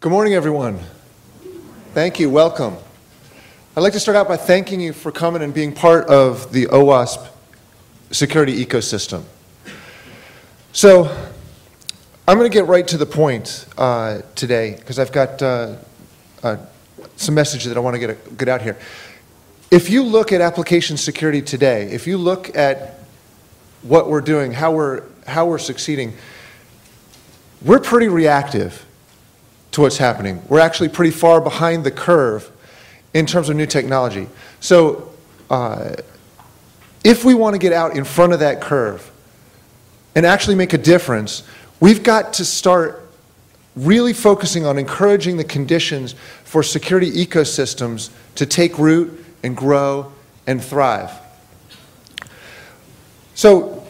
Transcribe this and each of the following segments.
Good morning, everyone. Thank you. Welcome. I'd like to start out by thanking you for coming and being part of the OWASP security ecosystem. So I'm going to get right to the point today because I've got some message that I want to get out here. If you look at application security today, if you look at what we're doing, how we're succeeding, we're pretty reactive to what's happening. We're actually pretty far behind the curve in terms of new technology. So if we want to get out in front of that curve and actually make a difference, we've got to start really focusing on encouraging the conditions for security ecosystems to take root and grow and thrive. So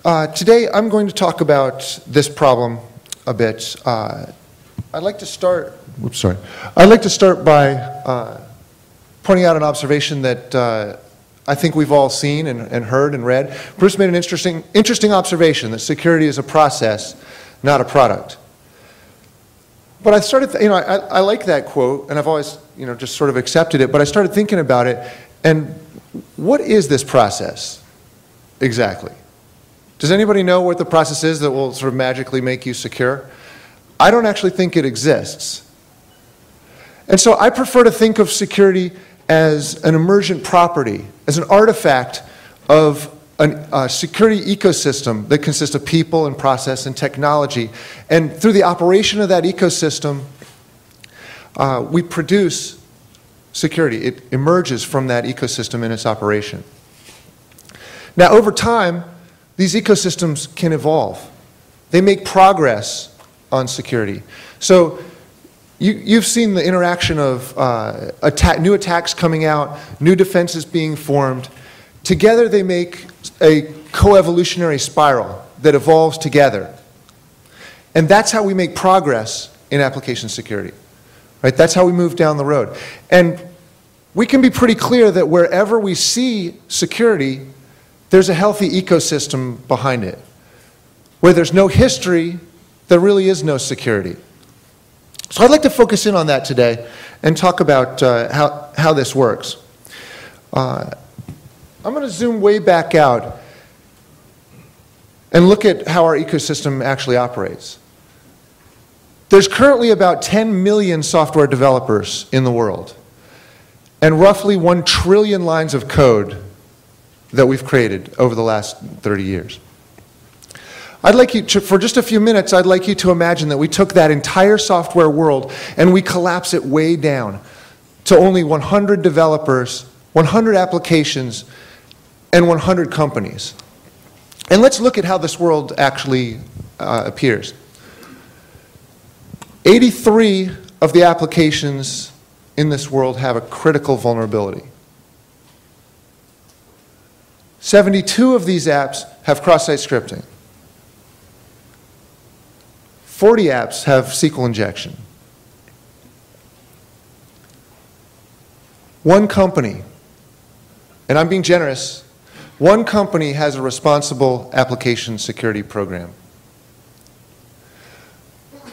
today I'm going to talk about this problem a bit. I'd like to start by pointing out an observation that I think we've all seen and heard and read. Bruce made an interesting observation that security is a process, not a product. But I started, I like that quote, and I've always, just sort of accepted it, but I started thinking about it, and what is this process exactly? Does anybody know what the process is that will sort of magically make you secure? I don't actually think it exists. And so I prefer to think of security as an emergent property, as an artifact of a security ecosystem that consists of people and process and technology. And through the operation of that ecosystem, we produce security. It emerges from that ecosystem in its operation. Now, over time, these ecosystems can evolve. They make progress on security. So you've seen the interaction of new attacks coming out, new defenses being formed. Together they make a coevolutionary spiral that evolves together. And that's how we make progress in application security. Right? That's how we move down the road. And we can be pretty clear that wherever we see security, there's a healthy ecosystem behind it. Where there's no history, there really is no security. So I'd like to focus in on that today and talk about how this works. I'm going to zoom way back out and look at how our ecosystem actually operates. There's currently about 10 million software developers in the world and roughly 1 trillion lines of code that we've created over the last 30 years. I'd like you to, for just a few minutes, I'd like you to imagine that we took that entire software world and we collapse it way down to only 100 developers, 100 applications, and 100 companies. And let's look at how this world actually appears. 83 of the applications in this world have a critical vulnerability. 72 of these apps have cross-site scripting. 40 apps have SQL injection. One company, and I'm being generous, one company has a responsible application security program.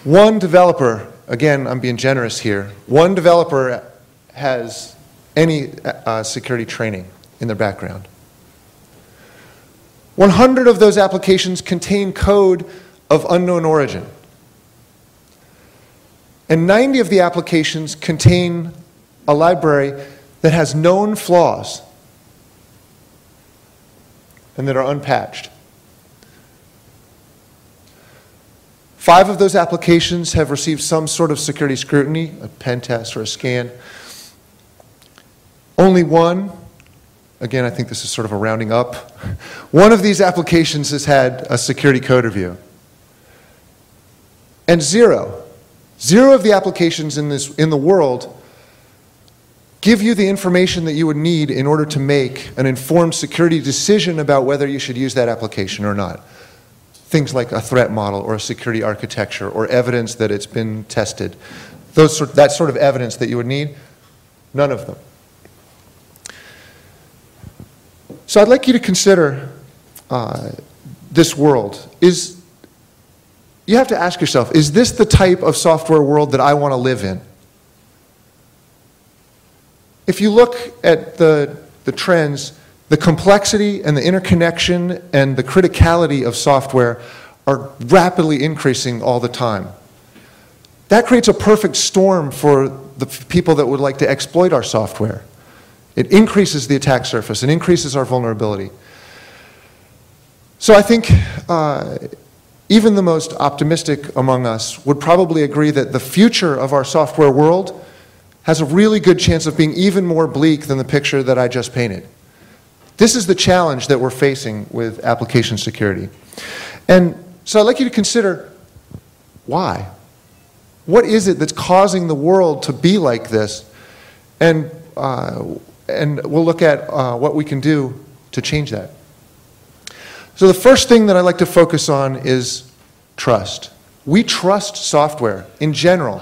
One developer, again, I'm being generous here, one developer has any security training in their background. 100 of those applications contain code of unknown origin. And 90 of the applications contain a library that has known flaws and that are unpatched. 5 of those applications have received some sort of security scrutiny, a pen test or a scan. Only one, again, I think this is sort of a rounding up, one of these applications has had a security code review. And zero of the applications in the world give you the information that you would need in order to make an informed security decision about whether you should use that application or not. Things like a threat model or a security architecture or evidence that it's been tested. That sort of evidence that you would need, none of them. So I'd like you to consider this world. Is you have to ask yourself, is this the type of software world that I want to live in? If you look at the trends, the complexity and the interconnection and the criticality of software are rapidly increasing all the time. That creates a perfect storm for the people that would like to exploit our software. It increases the attack surface, it increases our vulnerability. So I think even the most optimistic among us would probably agree that the future of our software world has a really good chance of being even more bleak than the picture that I just painted. This is the challenge that we're facing with application security. And so I'd like you to consider why. What is it that's causing the world to be like this? And we'll look at what we can do to change that. So the first thing that I'd like to focus on is trust. We trust software in general.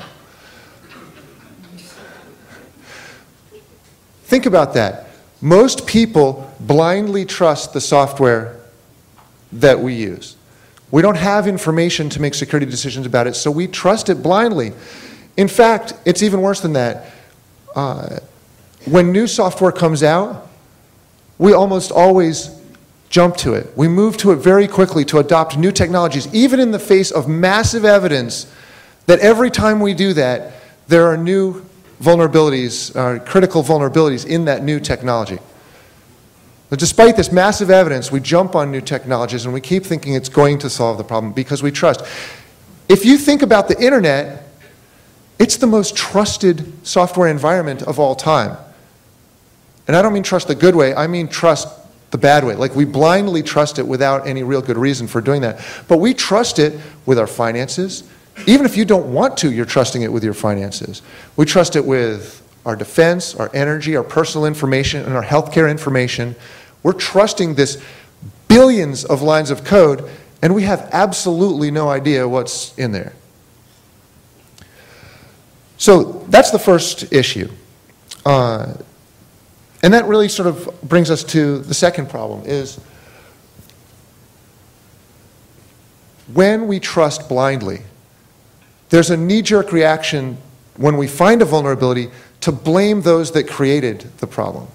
Think about that. Most people blindly trust the software that we use. We don't have information to make security decisions about it, so we trust it blindly. In fact, it's even worse than that. When new software comes out, we almost always jump to it. We move to it very quickly to adopt new technologies, even in the face of massive evidence that every time we do that, there are new vulnerabilities, critical vulnerabilities in that new technology. But despite this massive evidence, we jump on new technologies and we keep thinking it's going to solve the problem because we trust. If you think about the internet, it's the most trusted software environment of all time. And I don't mean trust the good way, I mean trust the bad way. Like we blindly trust it without any real good reason for doing that. But we trust it with our finances. Even if you don't want to, you're trusting it with your finances. We trust it with our defense, our energy, our personal information, and our healthcare information. We're trusting this billions of lines of code, and we have absolutely no idea what's in there. So that's the first issue. And that really sort of brings us to the second problem, is when we trust blindly, there's a knee-jerk reaction when we find a vulnerability to blame those that created the problem.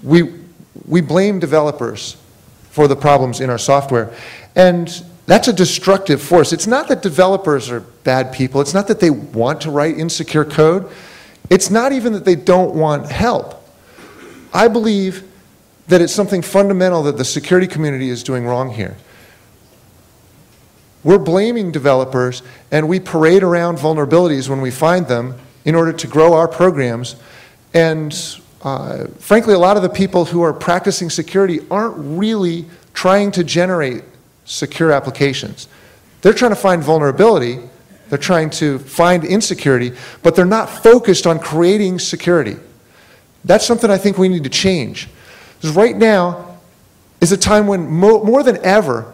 We blame developers for the problems in our software, and that's a destructive force. It's not that developers are bad people. It's not that they want to write insecure code. It's not even that they don't want help. I believe that it's something fundamental that the security community is doing wrong here. We're blaming developers, and we parade around vulnerabilities when we find them in order to grow our programs. And frankly, a lot of the people who are practicing security aren't really trying to generate secure applications. They're trying to find vulnerability, they're trying to find insecurity, but they're not focused on creating security. That's something I think we need to change. Because right now is a time when more than ever,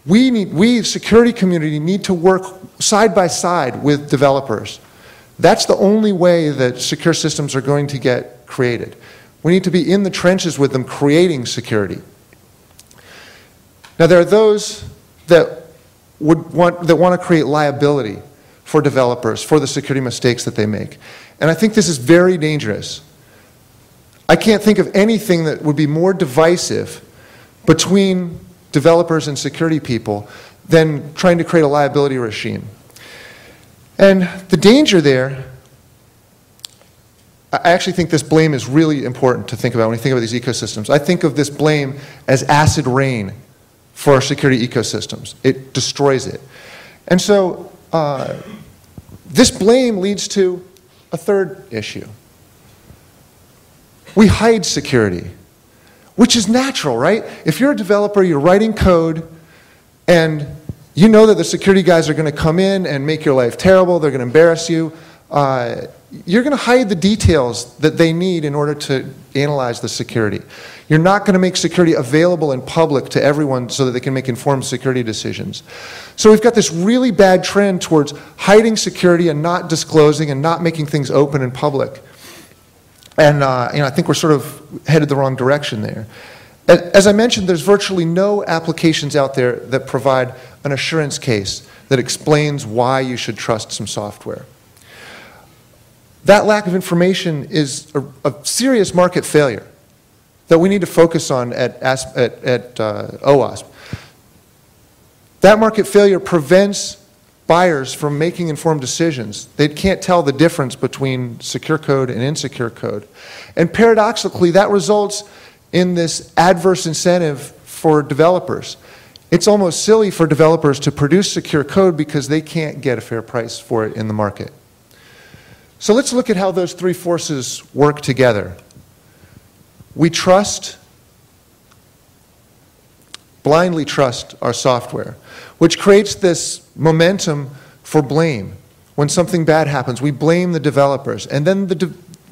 we security community need to work side by side with developers. That's the only way that secure systems are going to get created. We need to be in the trenches with them creating security. Now there are those that want to create liability for developers for the security mistakes that they make. And I think this is very dangerous. I can't think of anything that would be more divisive between developers and security people than trying to create a liability regime. And the danger there, I actually think this blame is really important to think about when you think about these ecosystems. I think of this blame as acid rain for our security ecosystems. It destroys it. And so this blame leads to a third issue. We hide security, which is natural, right? If you're a developer, you're writing code, and you know that the security guys are going to come in and make your life terrible, they're going to embarrass you, you're going to hide the details that they need in order to analyze the security. You're not going to make security available in public to everyone so that they can make informed security decisions. So we've got this really bad trend towards hiding security and not disclosing and not making things open and public. And I think we're sort of headed the wrong direction there. As I mentioned, there's virtually no applications out there that provide an assurance case that explains why you should trust some software. That lack of information is a serious market failure that we need to focus on at OWASP. That market failure prevents buyers from making informed decisions. They can't tell the difference between secure code and insecure code. And paradoxically, that results in this adverse incentive for developers. It's almost silly for developers to produce secure code because they can't get a fair price for it in the market. So let's look at how those three forces work together. We blindly trust our software, which creates this momentum for blame. When something bad happens, we blame the developers. And then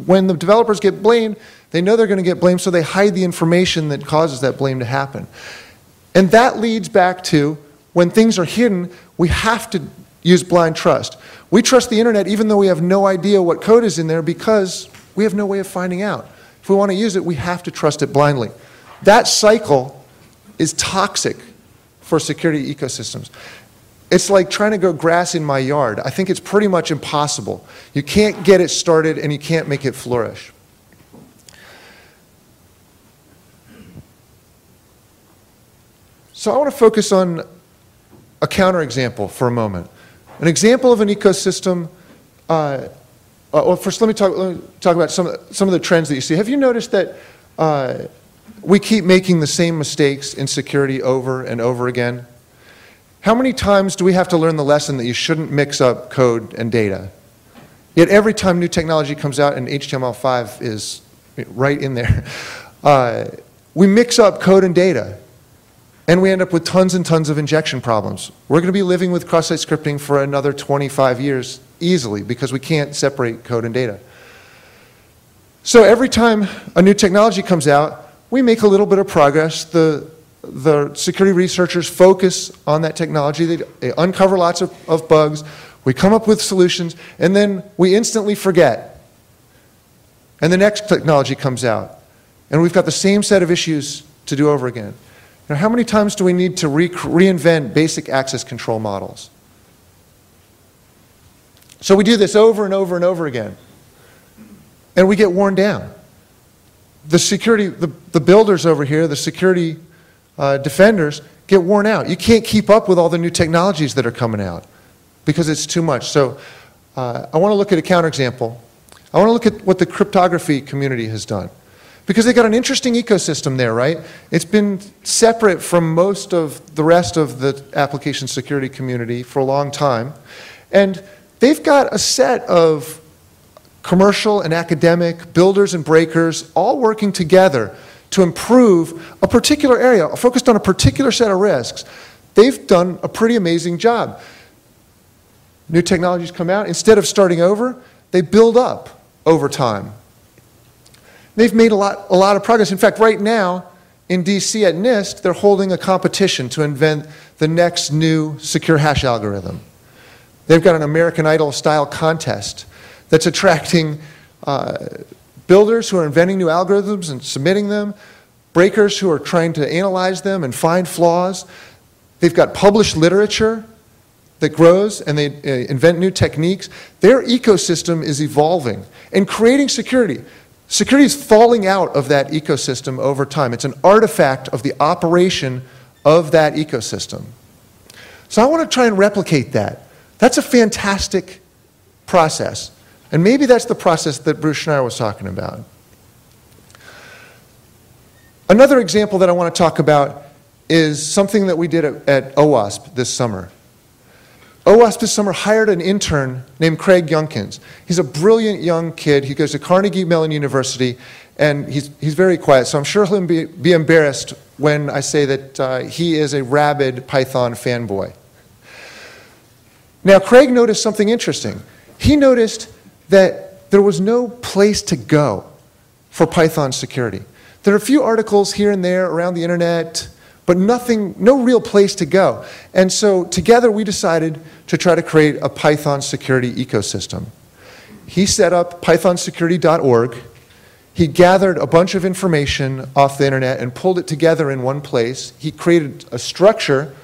when the developers get blamed, they know they're going to get blamed, so they hide the information that causes that blame to happen. And that leads back to when things are hidden, we have to use blind trust. We trust the internet even though we have no idea what code is in there because we have no way of finding out. If we want to use it, we have to trust it blindly. That cycle is toxic for security ecosystems. It's like trying to grow grass in my yard. I think it's pretty much impossible. You can't get it started and you can't make it flourish. So I want to focus on a counterexample for a moment. An example of an ecosystem, well, first let me talk about some of the trends that you see. Have you noticed that we keep making the same mistakes in security over and over again? How many times do we have to learn the lesson that you shouldn't mix up code and data? Yet every time new technology comes out, and HTML5 is right in there, we mix up code and data. And we end up with tons and tons of injection problems. We're going to be living with cross-site scripting for another 25 years easily because we can't separate code and data. So every time a new technology comes out, we make a little bit of progress. The security researchers focus on that technology. They uncover lots of bugs. We come up with solutions, and then we instantly forget. And the next technology comes out, and we've got the same set of issues to do over again. Now, how many times do we need to reinvent basic access control models? So we do this over and over and over again. And we get worn down. The builders over here, the security defenders, get worn out. You can't keep up with all the new technologies that are coming out because it's too much. So I want to look at a counterexample. I want to look at what the cryptography community has done. Because they've got an interesting ecosystem there, right? It's been separate from most of the rest of the application security community for a long time. And they've got a set of commercial and academic builders and breakers all working together to improve a particular area, focused on a particular set of risks. They've done a pretty amazing job. New technologies come out. Instead of starting over, they build up over time. They've made a lot of progress. In fact, right now in DC at NIST, they're holding a competition to invent the next new secure hash algorithm. They've got an American Idol style contest that's attracting builders who are inventing new algorithms and submitting them, breakers who are trying to analyze them and find flaws. They've got published literature that grows, and they invent new techniques. Their ecosystem is evolving and creating security. Security is falling out of that ecosystem over time. It's an artifact of the operation of that ecosystem. So I want to try and replicate that. That's a fantastic process. And maybe that's the process that Bruce Schneier was talking about. Another example that I want to talk about is something that we did at OWASP this summer. OWASP this summer hired an intern named Craig Yunkins. He's a brilliant young kid. He goes to Carnegie Mellon University, and he's very quiet, so I'm sure he'll be embarrassed when I say that he is a rabid Python fanboy. Now, Craig noticed something interesting. He noticed that there was no place to go for Python security. There are a few articles here and there around the internet, but no real place to go. And so together we decided to try to create a Python security ecosystem. He set up pythonsecurity.org. He gathered a bunch of information off the internet and pulled it together in one place. He created a structure